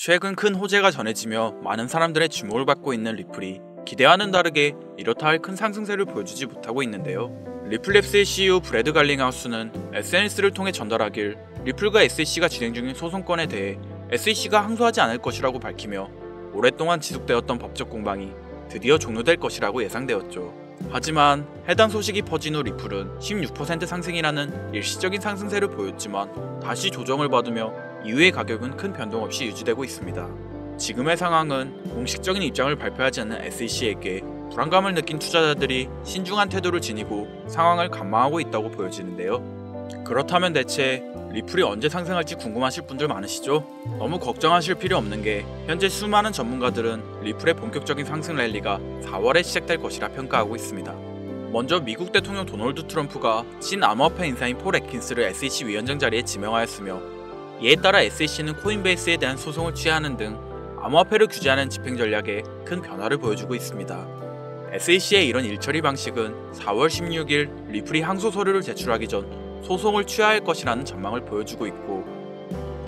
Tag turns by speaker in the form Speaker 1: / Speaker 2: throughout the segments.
Speaker 1: 최근 큰 호재가 전해지며 많은 사람들의 주목을 받고 있는 리플이 기대와는 다르게 이렇다 할 큰 상승세를 보여주지 못하고 있는데요. 리플랩스의 CEO 브래드 갈링하우스는 SNS를 통해 전달하길 리플과 SEC가 진행 중인 소송건에 대해 SEC가 항소하지 않을 것이라고 밝히며 오랫동안 지속되었던 법적 공방이 드디어 종료될 것이라고 예상되었죠. 하지만 해당 소식이 퍼진 후 리플은 16% 상승이라는 일시적인 상승세를 보였지만 다시 조정을 받으며 이후의 가격은 큰 변동 없이 유지되고 있습니다. 지금의 상황은 공식적인 입장을 발표하지 않는 SEC에게 불안감을 느낀 투자자들이 신중한 태도를 지니고 상황을 관망하고 있다고 보여지는데요. 그렇다면 대체 리플이 언제 상승할지 궁금하실 분들 많으시죠? 너무 걱정하실 필요 없는 게 현재 수많은 전문가들은 리플의 본격적인 상승 랠리가 4월에 시작될 것이라 평가하고 있습니다. 먼저 미국 대통령 도널드 트럼프가 친암호화폐 인사인 폴 애킨스를 SEC 위원장 자리에 지명하였으며 이에 따라 SEC는 코인베이스에 대한 소송을 취하는 등 암호화폐를 규제하는 집행 전략에 큰 변화를 보여주고 있습니다. SEC의 이런 일처리 방식은 4월 16일 리플이 항소 서류를 제출하기 전 소송을 취하할 것이라는 전망을 보여주고 있고,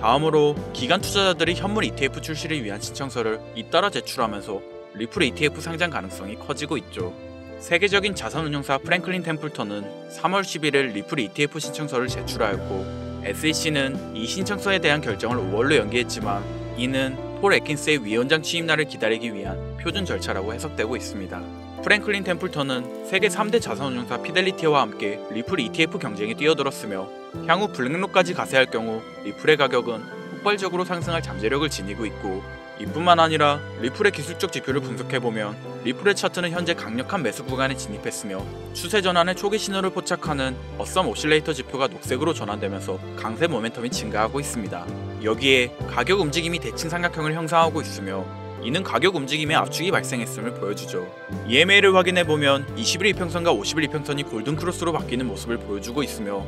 Speaker 1: 다음으로 기관 투자자들이 현물 ETF 출시를 위한 신청서를 잇따라 제출하면서 리플 ETF 상장 가능성이 커지고 있죠. 세계적인 자산운용사 프랭클린 템플턴은 3월 11일 리플 ETF 신청서를 제출하였고, SEC는 이 신청서에 대한 결정을 5월로 연기했지만 이는 폴 애킨스의 위원장 취임날을 기다리기 위한 표준 절차라고 해석되고 있습니다. 프랭클린 템플턴은 세계 3대 자산운용사 피델리티와 함께 리플 ETF 경쟁에 뛰어들었으며 향후 블랙록까지 가세할 경우 리플의 가격은 폭발적으로 상승할 잠재력을 지니고 있고, 이뿐만 아니라 리플의 기술적 지표를 분석해보면 리플의 차트는 현재 강력한 매수 구간에 진입했으며 추세 전환의 초기 신호를 포착하는 어썸 오실레이터 지표가 녹색으로 전환되면서 강세 모멘텀이 증가하고 있습니다. 여기에 가격 움직임이 대칭 삼각형을 형성하고 있으며 이는 가격 움직임에 압축이 발생했음을 보여주죠. EMA를 확인해보면 20일 이평선과 50일 이평선이 골든크로스로 바뀌는 모습을 보여주고 있으며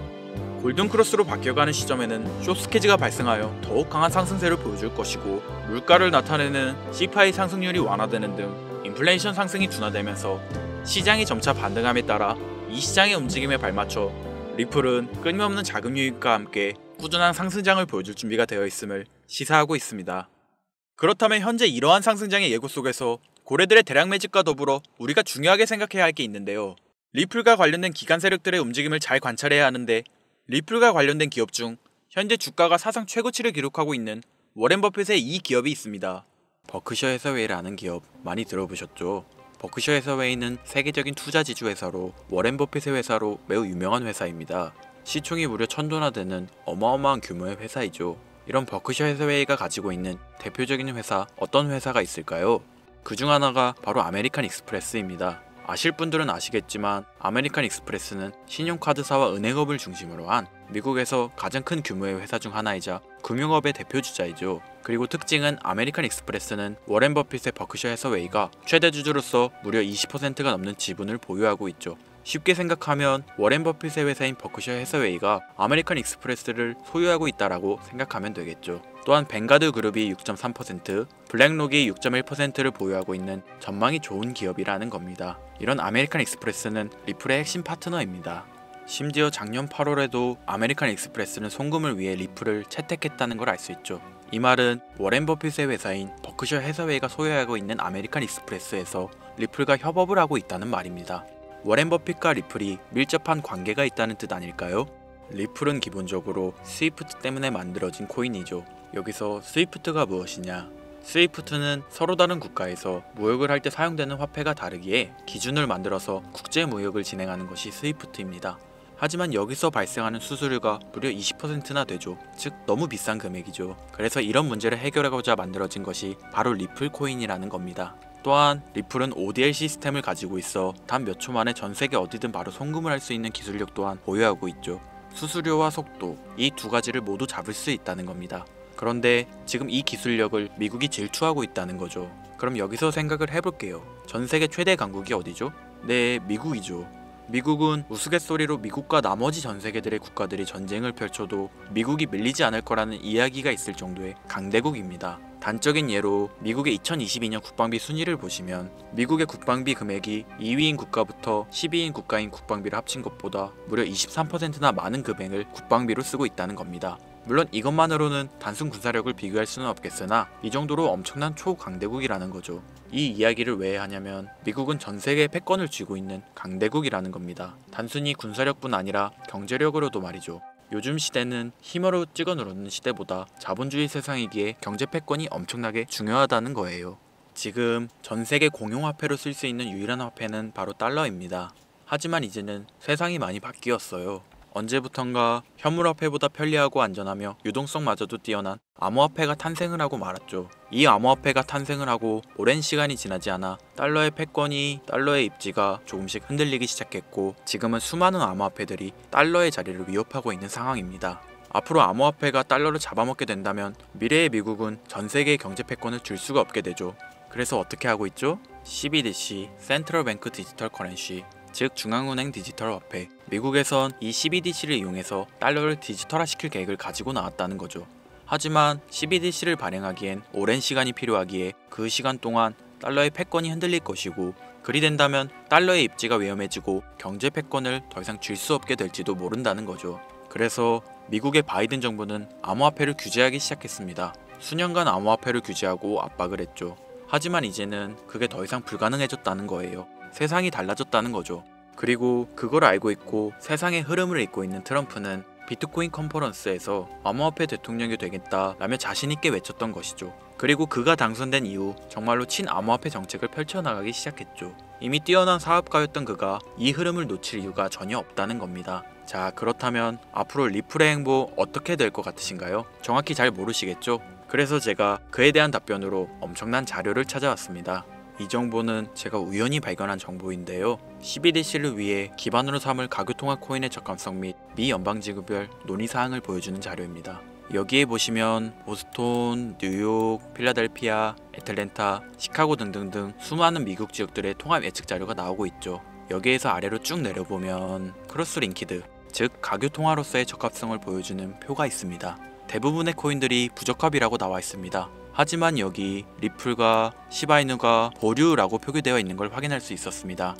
Speaker 1: 골든크로스로 바뀌어가는 시점에는 숏스케지가 발생하여 더욱 강한 상승세를 보여줄 것이고, 물가를 나타내는 CPI 상승률이 완화되는 등 인플레이션 상승이 둔화되면서 시장이 점차 반등함에 따라 이 시장의 움직임에 발맞춰 리플은 끊임없는 자금 유입과 함께 꾸준한 상승장을 보여줄 준비가 되어 있음을 시사하고 있습니다. 그렇다면 현재 이러한 상승장의 예고 속에서 고래들의 대량 매집과 더불어 우리가 중요하게 생각해야 할 게 있는데요. 리플과 관련된 기관 세력들의 움직임을 잘 관찰해야 하는데, 리플과 관련된 기업 중 현재 주가가 사상 최고치를 기록하고 있는 워렌 버핏의 이 기업이 있습니다. 버크셔 해서웨이라는 기업 많이 들어보셨죠? 버크셔 해서웨이는 세계적인 투자 지주 회사로 워렌 버핏의 회사로 매우 유명한 회사입니다. 시총이 무려 1000조나 되는 어마어마한 규모의 회사이죠. 이런 버크셔 해서웨이가 가지고 있는 대표적인 회사, 어떤 회사가 있을까요? 그 중 하나가 바로 아메리칸 익스프레스입니다. 아실 분들은 아시겠지만 아메리칸 익스프레스는 신용카드사와 은행업을 중심으로 한 미국에서 가장 큰 규모의 회사 중 하나이자 금융업의 대표 주자이죠. 그리고 특징은 아메리칸 익스프레스는 워렌 버핏의 버크셔 해서웨이가 최대 주주로서 무려 20%가 넘는 지분을 보유하고 있죠. 쉽게 생각하면 워렌 버핏의 회사인 버크셔 해서웨이가 아메리칸 익스프레스를 소유하고 있다라고 생각하면 되겠죠. 또한 뱅가드 그룹이 6.3%, 블랙록이 6.1%를 보유하고 있는 전망이 좋은 기업이라는 겁니다. 이런 아메리칸 익스프레스는 리플의 핵심 파트너입니다. 심지어 작년 8월에도 아메리칸 익스프레스는 송금을 위해 리플을 채택했다는 걸 알 수 있죠. 이 말은 워렌 버핏의 회사인 버크셔 해서웨이가 소유하고 있는 아메리칸 익스프레스에서 리플과 협업을 하고 있다는 말입니다. 워렌 버핏과 리플이 밀접한 관계가 있다는 뜻 아닐까요? 리플은 기본적으로 스위프트 때문에 만들어진 코인이죠. 여기서 스위프트가 무엇이냐? 스위프트는 서로 다른 국가에서 무역을 할 때 사용되는 화폐가 다르기에 기준을 만들어서 국제 무역을 진행하는 것이 스위프트입니다. 하지만 여기서 발생하는 수수료가 무려 20%나 되죠. 즉 너무 비싼 금액이죠. 그래서 이런 문제를 해결하고자 만들어진 것이 바로 리플 코인이라는 겁니다. 또한 리플은 ODL 시스템을 가지고 있어 단 몇 초 만에 전 세계 어디든 바로 송금을 할 수 있는 기술력 또한 보유하고 있죠. 수수료와 속도, 이 두 가지를 모두 잡을 수 있다는 겁니다. 그런데 지금 이 기술력을 미국이 질투하고 있다는 거죠. 그럼 여기서 생각을 해볼게요. 전 세계 최대 강국이 어디죠? 네, 미국이죠. 미국은 우스갯소리로 미국과 나머지 전 세계들의 국가들이 전쟁을 펼쳐도 미국이 밀리지 않을 거라는 이야기가 있을 정도의 강대국입니다. 단적인 예로 미국의 2022년 국방비 순위를 보시면 미국의 국방비 금액이 2위인 국가부터 10위인 국가인 국방비를 합친 것보다 무려 23%나 많은 금액을 국방비로 쓰고 있다는 겁니다. 물론 이것만으로는 단순 군사력을 비교할 수는 없겠으나 이 정도로 엄청난 초강대국이라는 거죠. 이 이야기를 왜 하냐면 미국은 전 세계의 패권을 쥐고 있는 강대국이라는 겁니다. 단순히 군사력뿐 아니라 경제력으로도 말이죠. 요즘 시대는 힘으로 찍어 누르는 시대보다 자본주의 세상이기에 경제 패권이 엄청나게 중요하다는 거예요. 지금 전 세계 공용화폐로 쓸 수 있는 유일한 화폐는 바로 달러입니다. 하지만 이제는 세상이 많이 바뀌었어요. 언제부턴가 현물화폐보다 편리하고 안전하며 유동성마저도 뛰어난 암호화폐가 탄생을 하고 말았죠. 이 암호화폐가 탄생을 하고 오랜 시간이 지나지 않아 달러의 패권이, 달러의 입지가 조금씩 흔들리기 시작했고 지금은 수많은 암호화폐들이 달러의 자리를 위협하고 있는 상황입니다. 앞으로 암호화폐가 달러를 잡아먹게 된다면 미래의 미국은 전 세계의 경제 패권을 줄 수가 없게 되죠. 그래서 어떻게 하고 있죠? CBDC, 센트럴 뱅크 디지털 커런시, 즉 중앙은행 디지털 화폐. 미국에선 이 CBDC를 이용해서 달러를 디지털화시킬 계획을 가지고 나왔다는 거죠. 하지만 CBDC를 발행하기엔 오랜 시간이 필요하기에 그 시간 동안 달러의 패권이 흔들릴 것이고 그리 된다면 달러의 입지가 위험해지고 경제 패권을 더 이상 줄 수 없게 될지도 모른다는 거죠. 그래서 미국의 바이든 정부는 암호화폐를 규제하기 시작했습니다. 수년간 암호화폐를 규제하고 압박을 했죠. 하지만 이제는 그게 더 이상 불가능해졌다는 거예요. 세상이 달라졌다는 거죠. 그리고 그걸 알고 있고 세상의 흐름을 읽고 있는 트럼프는 비트코인 컨퍼런스에서 암호화폐 대통령이 되겠다라며 자신있게 외쳤던 것이죠. 그리고 그가 당선된 이후 정말로 친암호화폐 정책을 펼쳐나가기 시작했죠. 이미 뛰어난 사업가였던 그가 이 흐름을 놓칠 이유가 전혀 없다는 겁니다. 자, 그렇다면 앞으로 리플의 행보 어떻게 될 것 같으신가요? 정확히 잘 모르시겠죠? 그래서 제가 그에 대한 답변으로 엄청난 자료를 찾아왔습니다. 이 정보는 제가 우연히 발견한 정보인데요. CBDC를 위해 기반으로 삼을 가교통화 코인의 적합성 및 미 연방지구별 논의사항을 보여주는 자료입니다. 여기에 보시면 보스톤, 뉴욕, 필라델피아, 애틀랜타, 시카고 등등등 수많은 미국 지역들의 통합 예측 자료가 나오고 있죠. 여기에서 아래로 쭉 내려보면 크로스링키드, 즉 가교통화로서의 적합성을 보여주는 표가 있습니다. 대부분의 코인들이 부적합이라고 나와 있습니다. 하지만 여기 리플과 시바이누가 보류라고 표기되어 있는 걸 확인할 수 있었습니다.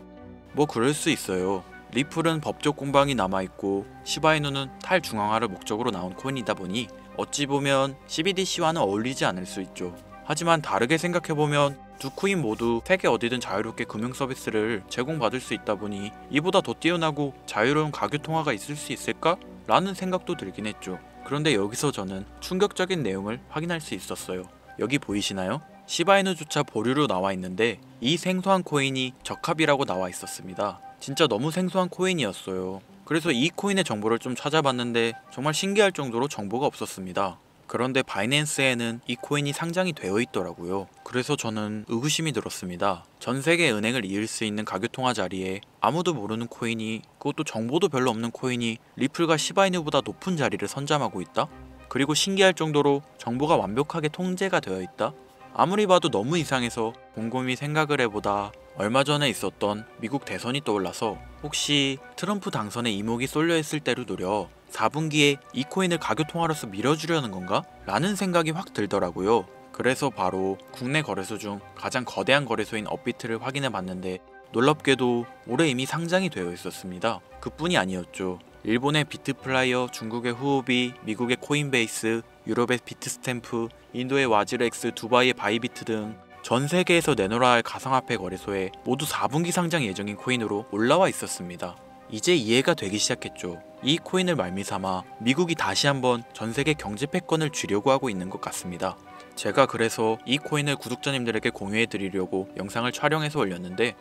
Speaker 1: 뭐 그럴 수 있어요. 리플은 법적 공방이 남아있고 시바이누는 탈중앙화를 목적으로 나온 코인이다 보니 어찌 보면 CBDC와는 어울리지 않을 수 있죠. 하지만 다르게 생각해보면 두 코인 모두 세계 어디든 자유롭게 금융 서비스를 제공받을 수 있다 보니 이보다 더 뛰어나고 자유로운 가교통화가 있을 수 있을까? 라는 생각도 들긴 했죠. 그런데 여기서 저는 충격적인 내용을 확인할 수 있었어요. 여기 보이시나요? 시바이누조차 보류로 나와 있는데 이 생소한 코인이 적합이라고 나와 있었습니다. 진짜 너무 생소한 코인이었어요. 그래서 이 코인의 정보를 좀 찾아봤는데 정말 신기할 정도로 정보가 없었습니다. 그런데 바이낸스에는 이 코인이 상장이 되어 있더라고요. 그래서 저는 의구심이 들었습니다. 전 세계 은행을 이을 수 있는 가교통화 자리에 아무도 모르는 코인이, 그것도 정보도 별로 없는 코인이 리플과 시바이누보다 높은 자리를 선점하고 있다? 그리고 신기할 정도로 정보가 완벽하게 통제가 되어 있다? 아무리 봐도 너무 이상해서 곰곰이 생각을 해보다 얼마 전에 있었던 미국 대선이 떠올라서 혹시 트럼프 당선에 이목이 쏠려 있을 때를 노려 4분기에 이 코인을 가교통화로서 밀어주려는 건가? 라는 생각이 확 들더라고요. 그래서 바로 국내 거래소 중 가장 거대한 거래소인 업비트를 확인해 봤는데 놀랍게도 올해 이미 상장이 되어 있었습니다. 그뿐이 아니었죠. 일본의 비트플라이어, 중국의 후오비, 미국의 코인베이스, 유럽의 비트스탬프, 인도의 와즈렉스, 두바이의 바이비트 등 전 세계에서 내놓아야 할 가상화폐 거래소에 모두 4분기 상장 예정인 코인으로 올라와 있었습니다. 이제 이해가 되기 시작했죠. 이 코인을 말미삼아 미국이 다시 한번 전 세계 경제 패권을 쥐려고 하고 있는 것 같습니다. 제가 그래서 이 코인을 구독자님들에게 공유해 드리려고 영상을 촬영해서 올렸는데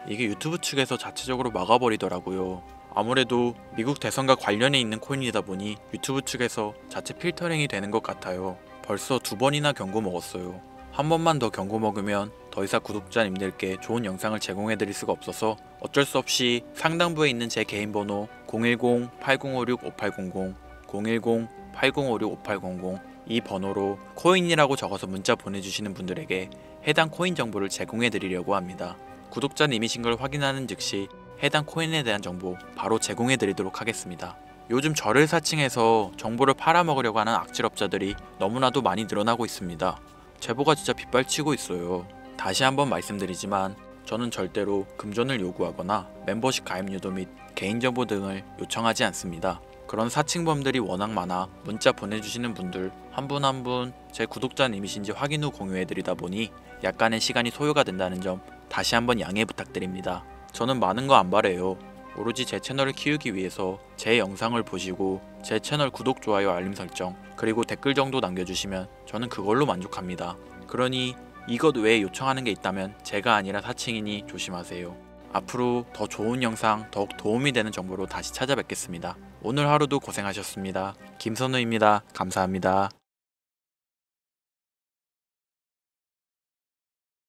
Speaker 1: 이게 유튜브 측에서 자체적으로 막아버리더라고요. 아무래도 미국 대선과 관련해 있는 코인이다 보니 유튜브 측에서 자체 필터링이 되는 것 같아요. 벌써 2번이나 경고 먹었어요. 한 번만 더 경고 먹으면 더 이상 구독자님들께 좋은 영상을 제공해 드릴 수가 없어서 어쩔 수 없이 상단부에 있는 제 개인 번호 010-8056-5800, 010-8056-5800 이 번호로 코인이라고 적어서 문자 보내주시는 분들에게 해당 코인 정보를 제공해 드리려고 합니다. 구독자님이신 걸 확인하는 즉시 해당 코인에 대한 정보 바로 제공해 드리도록 하겠습니다. 요즘 저를 사칭해서 정보를 팔아먹으려고 하는 악질업자들이 너무나도 많이 늘어나고 있습니다. 제보가 진짜 빗발치고 있어요. 다시 한번 말씀드리지만 저는 절대로 금전을 요구하거나 멤버십 가입 유도 및 개인정보 등을 요청하지 않습니다. 그런 사칭범들이 워낙 많아 문자 보내주시는 분들 한 분 한 분 제 구독자님이신지 확인 후 공유해드리다 보니 약간의 시간이 소요가 된다는 점 다시 한번 양해 부탁드립니다. 저는 많은 거 안 바래요. 오로지 제 채널을 키우기 위해서 제 영상을 보시고 제 채널 구독, 좋아요, 알림 설정 그리고 댓글 정도 남겨주시면 저는 그걸로 만족합니다. 그러니 이것 외에 요청하는 게 있다면 제가 아니라 사칭이니 조심하세요. 앞으로 더 좋은 영상, 더욱 도움이 되는 정보로 다시 찾아뵙겠습니다. 오늘 하루도 고생하셨습니다. 김선우입니다. 감사합니다.